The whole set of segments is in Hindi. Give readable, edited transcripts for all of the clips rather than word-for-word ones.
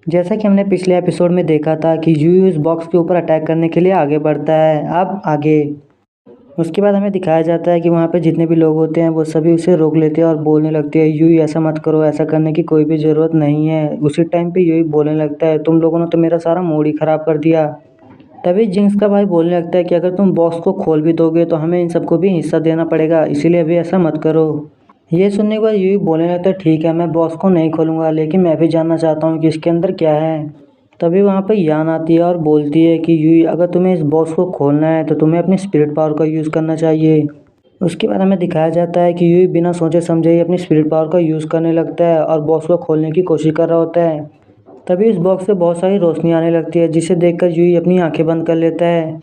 जैसा कि हमने पिछले एपिसोड में देखा था कि यूई उस बॉक्स के ऊपर अटैक करने के लिए आगे बढ़ता है। अब आगे उसके बाद हमें दिखाया जाता है कि वहाँ पे जितने भी लोग होते हैं वो सभी उसे रोक लेते हैं और बोलने लगते हैं, यूई ऐसा मत करो, ऐसा करने की कोई भी ज़रूरत नहीं है। उसी टाइम पे यूई बोलने लगता है, तुम लोगों ने तो मेरा सारा मूड ही ख़राब कर दिया। तभी जिंक्स का भाई बोलने लगता है कि अगर तुम बॉक्स को खोल भी दोगे तो हमें इन सबको भी हिस्सा देना पड़ेगा, इसीलिए अभी ऐसा मत करो। ये सुनने के बाद यूई बोलने लगता है, ठीक है मैं बॉक्स को नहीं खोलूँगा, लेकिन मैं भी जानना चाहता हूँ कि इसके अंदर क्या है। तभी वहाँ पे यान आती है और बोलती है कि यूई अगर तुम्हें इस बॉक्स को खोलना है तो तुम्हें अपनी स्पिरिट पावर का यूज़ करना चाहिए। उसके बाद हमें दिखाया जाता है कि यूई बिना सोचे समझे ही अपनी स्पिरिट पावर का यूज़ करने लगता है और बॉक्स को खोलने की कोशिश कर रहा होता है। तभी इस बॉक्स से बहुत सारी रोशनी आने लगती है, जिसे देखकर यूई अपनी आंखें बंद कर लेता है।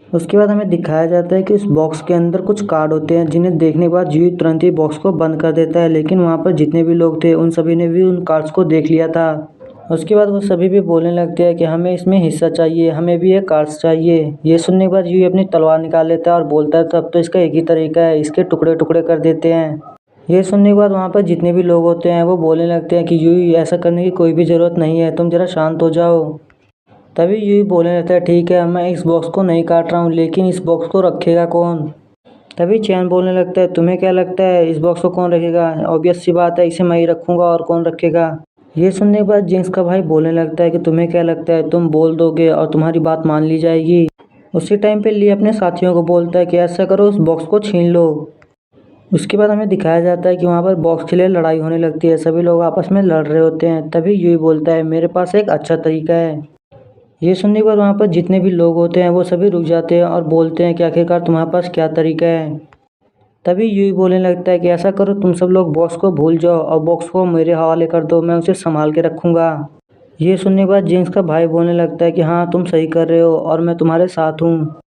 उसके बाद हमें दिखाया जाता है कि उस बॉक्स के अंदर कुछ कार्ड होते हैं, जिन्हें देखने के बाद यूई तुरंत ही बॉक्स को बंद कर देता है, लेकिन वहाँ पर जितने भी लोग थे उन सभी ने भी उन कार्ड्स को देख लिया था। उसके बाद वो सभी भी बोलने लगते हैं कि हमें इसमें हिस्सा चाहिए, हमें भी ये कार्ड्स चाहिए। ये सुनने के बाद यूई अपनी तलवार निकाल लेता है और बोलता है, तब तो इसका एक ही तरीका है, इसके टुकड़े टुकड़े कर देते हैं। ये सुनने के बाद वहाँ पर जितने भी लोग होते हैं वो बोलने लगते हैं कि यूई ऐसा करने की कोई भी ज़रूरत नहीं है, तुम ज़रा शांत हो जाओ। तभी यूई बोलने लगता है, ठीक है मैं इस बॉक्स को नहीं काट रहा हूँ, लेकिन इस बॉक्स को रखेगा कौन। तभी चैन बोलने लगता है, तुम्हें क्या लगता है इस बॉक्स को कौन रखेगा, ऑब्वियस सी बात है इसे मैं ही रखूँगा, और कौन रखेगा। ये सुनने के बाद जिंक्स का भाई बोलने लगता है कि तुम्हें क्या लगता है तुम बोल दोगे और तुम्हारी बात मान ली जाएगी। उसी टाइम पे ली अपने साथियों को बोलता है कि ऐसा करो उस बॉक्स को छीन लो। उसके बाद हमें दिखाया जाता है कि वहाँ पर बॉक्स के लिए लड़ाई होने लगती है, सभी लोग आपस में लड़ रहे होते हैं। तभी यूई बोलता है, मेरे पास एक अच्छा तरीका है। ये सुनने के बाद वहाँ पर जितने भी लोग होते हैं वो सभी रुक जाते हैं और बोलते हैं कि आखिरकार तुम्हारे पास क्या तरीका है। तभी यूई बोलने लगता है कि ऐसा करो तुम सब लोग बॉक्स को भूल जाओ और बॉक्स को मेरे हवाले कर दो, मैं उसे संभाल के रखूँगा। ये सुनने के बाद जेम्स का भाई बोलने लगता है कि हाँ तुम सही कर रहे हो और मैं तुम्हारे साथ हूँ।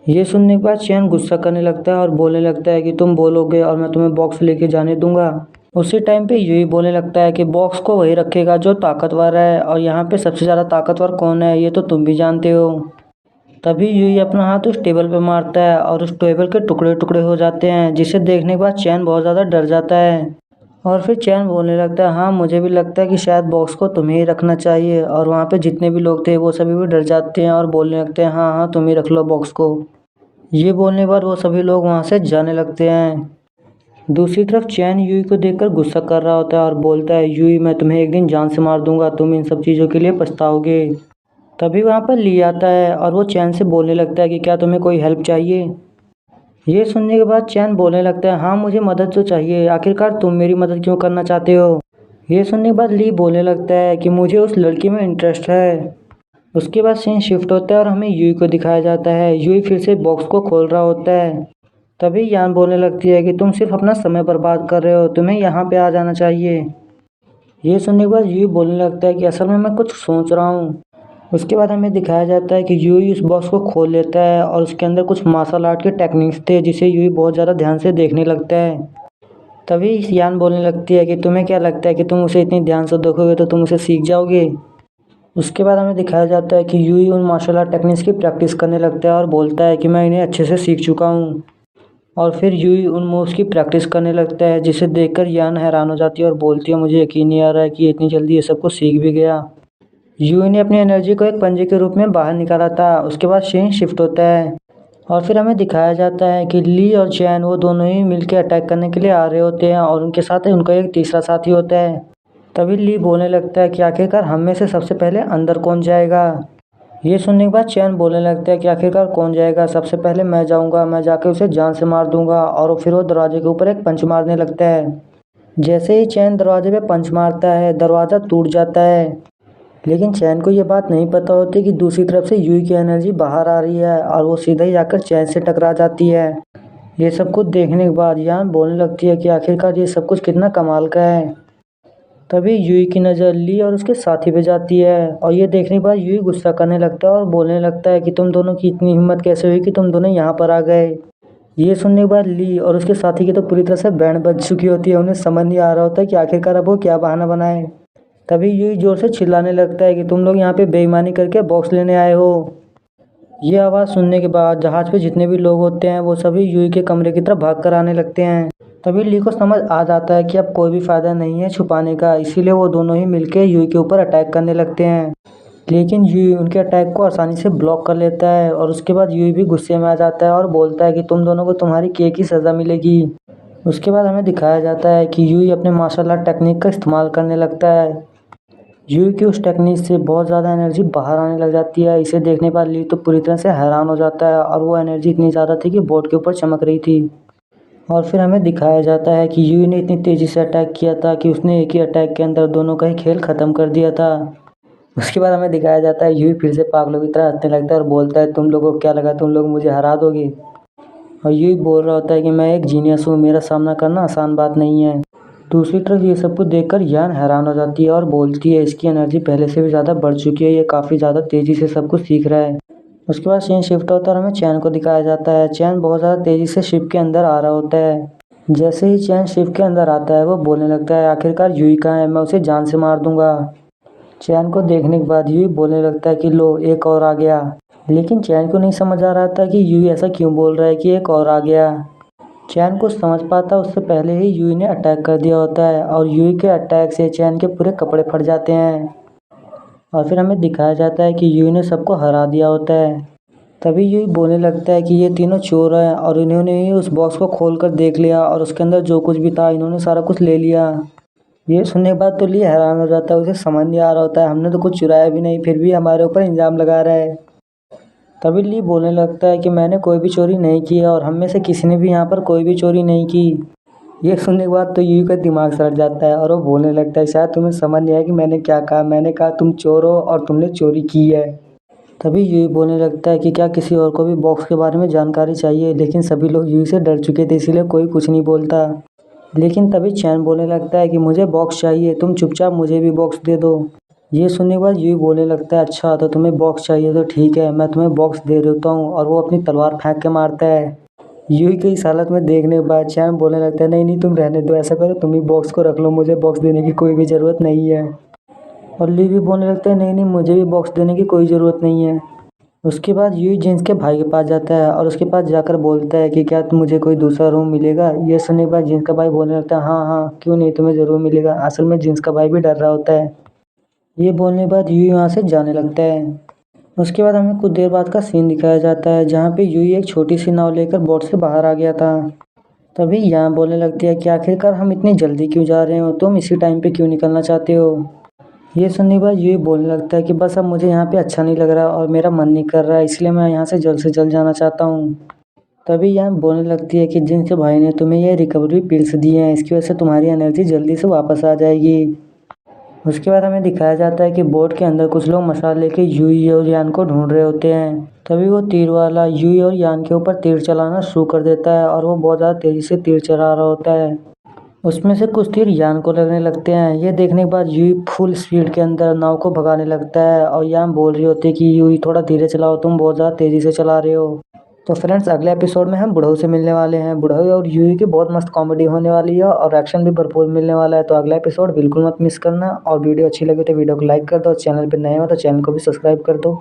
ये सुनने के बाद चैन गुस्सा करने लगता है और बोलने लगता है कि तुम बोलोगे और मैं तुम्हें बॉक्स लेके जाने दूंगा। उसी टाइम पे यूई बोलने लगता है कि बॉक्स को वही रखेगा जो ताकतवर है, और यहाँ पे सबसे ज़्यादा ताकतवर कौन है ये तो तुम भी जानते हो। तभी यूई अपना हाथ उस टेबल पे मारता है और उस टेबल के टुकड़े टुकड़े हो जाते हैं, जिसे देखने के बाद चैन बहुत ज़्यादा डर जाता है। और फिर चैन बोलने लगता है, हाँ मुझे भी लगता है कि शायद बॉक्स को तुम्हें ही रखना चाहिए। और वहाँ पे जितने भी लोग थे वो सभी भी डर जाते हैं और बोलने लगते हैं, हाँ हाँ तुम ही रख लो बॉक्स को। ये बोलने पर वो सभी लोग वहाँ से जाने लगते हैं। दूसरी तरफ चैन यूई को देखकर गुस्सा कर रहा होता है और बोलता है, यूई मैं तुम्हें एक दिन जान से मार दूंगा, तुम इन सब चीज़ों के लिए पछताओगे। तभी वहाँ पर ली आता है और वो चैन से बोलने लगता है कि क्या तुम्हें कोई हेल्प चाहिए। ये सुनने के बाद चैन बोलने लगता है, हाँ मुझे मदद तो चाहिए, आखिरकार तुम मेरी मदद क्यों करना चाहते हो। ये सुनने के बाद ली बोलने लगता है कि मुझे उस लड़की में इंटरेस्ट है। उसके बाद सीन शिफ्ट होता है और हमें यूई को दिखाया जाता है। यूई फिर से बॉक्स को खोल रहा होता है। तभी यान बोलने लगती है कि तुम सिर्फ अपना समय बर्बाद कर रहे हो, तुम्हें यहाँ पे आ जाना चाहिए। ये सुनने के बाद यूई बोलने लगता है कि असल में मैं कुछ सोच रहा हूँ। उसके बाद हमें दिखाया जाता है कि यूई उस बॉक्स को खोल लेता है और उसके अंदर कुछ मार्शल आर्ट के टेक्निक्स थे, जिसे यूई बहुत ज़्यादा ध्यान से देखने लगता है। तभी यान बोलने लगती है कि तुम्हें क्या लगता है कि तुम उसे इतनी ध्यान से देखोगे तो तुम उसे सीख जाओगे। उसके बाद हमें दिखाया जाता है कि यूई उन मार्शल आर्ट टेक्निक्स की प्रैक्टिस करने लगता है और बोलता है कि मैं इन्हें अच्छे से सीख चुका हूँ। और फिर यूई उन मूव्स की प्रैक्टिस करने लगता है, जिसे देखकर यान हैरान हो जाती है और बोलती है, मुझे यकीन नहीं आ रहा है कि इतनी जल्दी ये सब कुछ सीख भी गया। यूई ने अपनी एनर्जी को एक पंजे के रूप में बाहर निकाला था। उसके बाद सीन शिफ्ट होता है और फिर हमें दिखाया जाता है कि ली और चैन वो दोनों ही मिलकर अटैक करने के लिए आ रहे होते हैं और उनके साथ उनका एक तीसरा साथी होता है। तभी ली बोलने लगता है कि आखिरकार हम में से सबसे पहले अंदर कौन जाएगा। ये सुनने के बाद चैन बोलने लगता है कि आखिरकार कौन जाएगा, सबसे पहले मैं जाऊंगा, मैं जाके उसे जान से मार दूंगा। और फिर वो दरवाजे के ऊपर एक पंच मारने लगता है। जैसे ही चैन दरवाजे पे पंच मारता है दरवाज़ा टूट जाता है, लेकिन चैन को ये बात नहीं पता होती कि दूसरी तरफ से यूई की एनर्जी बाहर आ रही है और वो सीधा ही जाकर चैन से टकरा जाती है। ये सब कुछ देखने के बाद यान बोलने लगती है कि आखिरकार ये सब कुछ कितना कमाल का है। तभी यूई की नज़र ली और उसके साथी पे जाती है और ये देखने के बाद यूई गुस्सा करने लगता है और बोलने लगता है कि तुम दोनों की इतनी हिम्मत कैसे हुई कि तुम दोनों यहाँ पर आ गए। ये सुनने के बाद ली और उसके साथी की तो पूरी तरह से बैंड बज चुकी होती है, उन्हें समझ नहीं आ रहा होता कि आखिरकार अब वो क्या बहाना बनाए। तभी यूई जोर से चिल्लाने लगता है कि तुम लोग यहाँ पे बेईमानी करके बॉक्स लेने आए हो। ये आवाज़ सुनने के बाद जहाज़ पे जितने भी लोग होते हैं वो सभी यूई के कमरे की तरफ भाग कर आने लगते हैं। तभी ली को समझ आ जाता है कि अब कोई भी फायदा नहीं है छुपाने का, इसीलिए वो दोनों ही मिलकर यूई के ऊपर अटैक करने लगते हैं। लेकिन यूई उनके अटैक को आसानी से ब्लॉक कर लेता है और उसके बाद यूई भी गुस्से में आ जाता है और बोलता है कि तुम दोनों को तुम्हारी किए की सज़ा मिलेगी। उसके बाद हमें दिखाया जाता है कि यूई अपने मार्शल आर्ट टेक्निक का इस्तेमाल करने लगता है। यूई की उस टेक्निक से बहुत ज़्यादा एनर्जी बाहर आने लग जाती है। इसे देखने पर ली तो पूरी तरह से हैरान हो जाता है और वो एनर्जी इतनी ज़्यादा थी कि बोर्ड के ऊपर चमक रही थी। और फिर हमें दिखाया जाता है कि यूई ने इतनी तेज़ी से अटैक किया था कि उसने एक ही अटैक के अंदर दोनों का ही खेल ख़त्म कर दिया था। उसके बाद हमें दिखाया जाता है यूई फिर से पागलों की तरह हंसने लगता है और बोलता है तुम लोगों को क्या लगा तुम लोग मुझे हरा दोगे। और यूई बोल रहा होता है कि मैं एक जीनियस हूँ, मेरा सामना करना आसान बात नहीं है। दूसरी तरफ ये सब कुछ देखकर यान हैरान हो जाती है और बोलती है इसकी एनर्जी पहले से भी ज़्यादा बढ़ चुकी है, ये काफ़ी ज़्यादा तेज़ी से सब कुछ सीख रहा है। उसके बाद सीन शिफ्ट होता है और हमें चैन को दिखाया जाता है। चैन बहुत ज़्यादा तेज़ी से शिप के अंदर आ रहा होता है। जैसे ही चैन शिप के अंदर आता है वो बोलने लगता है आखिरकार यूई कहाँ है, मैं उसे जान से मार दूंगा। चैन को देखने के बाद यूई बोलने लगता है कि लो एक और आ गया। लेकिन चैन को नहीं समझ आ रहा था कि यूई ऐसा क्यों बोल रहा है कि एक और आ गया। चैन कुछ समझ पाता उससे पहले ही यूई ने अटैक कर दिया होता है और यूई के अटैक से चैन के पूरे कपड़े फट जाते हैं। और फिर हमें दिखाया जाता है कि यूई ने सबको हरा दिया होता है। तभी यूई बोलने लगता है कि ये तीनों चोर हैं और इन्होंने ही उस बॉक्स को खोलकर देख लिया और उसके अंदर जो कुछ भी था इन्होंने सारा कुछ ले लिया। ये सुनने के बाद तो ली हैरान हो जाता है, उसे समझ नहीं आ रहा होता है हमने तो कुछ चुराया भी नहीं फिर भी हमारे ऊपर इल्ज़ाम लगा रहा है। तभी ली बोलने लगता है कि मैंने कोई भी चोरी नहीं की है और हम में से किसी ने भी यहाँ पर कोई भी चोरी नहीं की। ये सुनने के बाद तो यूई का दिमाग सड़ जाता है और वो बोलने लगता है शायद तुम्हें समझ नहीं आया कि मैंने क्या कहा, मैंने कहा तुम चोर हो और तुमने चोरी की है। तभी यूई बोलने लगता है कि क्या किसी और को भी बॉक्स के बारे में जानकारी चाहिए, लेकिन सभी लोग यूई से डर चुके थे इसीलिए कोई कुछ नहीं बोलता। लेकिन तभी चैन बोलने लगता है कि मुझे बॉक्स चाहिए, तुम चुपचाप मुझे भी बॉक्स दे दो। ये सुनने के बाद यूई बोलने लगता है अच्छा तो तुम्हें बॉक्स चाहिए तो ठीक है, मैं तुम्हें बॉक्स दे देता हूँ और वो अपनी तलवार फेंक के मारता है। यूई की इस हालत में देखने के बाद चैन बोलने लगता है नहीं नहीं तुम रहने दो, ऐसा करो तुम ही बॉक्स को रख लो, मुझे बॉक्स देने की कोई भी ज़रूरत नहीं है। और ली भी बोलने लगता है नहीं नहीं मुझे भी बॉक्स देने की कोई ज़रूरत नहीं है। उसके बाद यूई जिन्स के भाई के पास जाता है और उसके पास जाकर बोलता है कि क्या मुझे कोई दूसरा रूम मिलेगा। ये सुनने के बाद जिन्स का भाई बोलने लगता है हाँ हाँ क्यों नहीं, तुम्हें ज़रूर मिलेगा। असल में जिन्स का भाई भी डर रहा होता है। ये बोलने के बाद यूई वहाँ से जाने लगता है। उसके बाद हमें कुछ देर बाद का सीन दिखाया जाता है जहाँ पे यूई एक छोटी सी नाव लेकर बोट से बाहर आ गया था। तभी यहाँ बोलने लगती है कि आखिरकार हम इतनी जल्दी क्यों जा रहे हो, तुम इसी टाइम पे क्यों निकलना चाहते हो। ये सुनने के बाद यूई बोलने लगता है कि बस अब मुझे यहाँ पे अच्छा नहीं लग रहा और मेरा मन नहीं कर रहा है, इसलिए मैं यहाँ से जल्द जाना चाहता हूँ। तभी यहाँ बोलने लगती है कि जिनके भाई ने तुम्हें ये रिकवरी पिल्स दी हैं इसकी वजह से तुम्हारी एनर्जी जल्दी से वापस आ जाएगी। उसके बाद हमें दिखाया जाता है कि बोट के अंदर कुछ लोग मसाल लेके यूई और यान को ढूंढ रहे होते हैं। तभी वो तीर वाला यूई और यान के ऊपर तीर चलाना शुरू कर देता है और वो बहुत ज़्यादा तेज़ी से तीर चला रहा होता है। उसमें से कुछ तीर यान को लगने लगते हैं। ये देखने के बाद यूई फुल स्पीड के अंदर नाव को भगाने लगता है और यान बोल रही होती है कि यूई थोड़ा धीरे चलाओ, तुम बहुत ज़्यादा तेज़ी से चला रहे हो। तो फ्रेंड्स अगले एपिसोड में हम बुढ़ऊ से मिलने वाले हैं। बुढ़ऊ और यूई की बहुत मस्त कॉमेडी होने वाली है और एक्शन भी भरपूर मिलने वाला है। तो अगला एपिसोड बिल्कुल मत मिस करना और वीडियो अच्छी लगे तो वीडियो को लाइक कर दो, चैनल पर नए हो तो चैनल को भी सब्सक्राइब कर दो।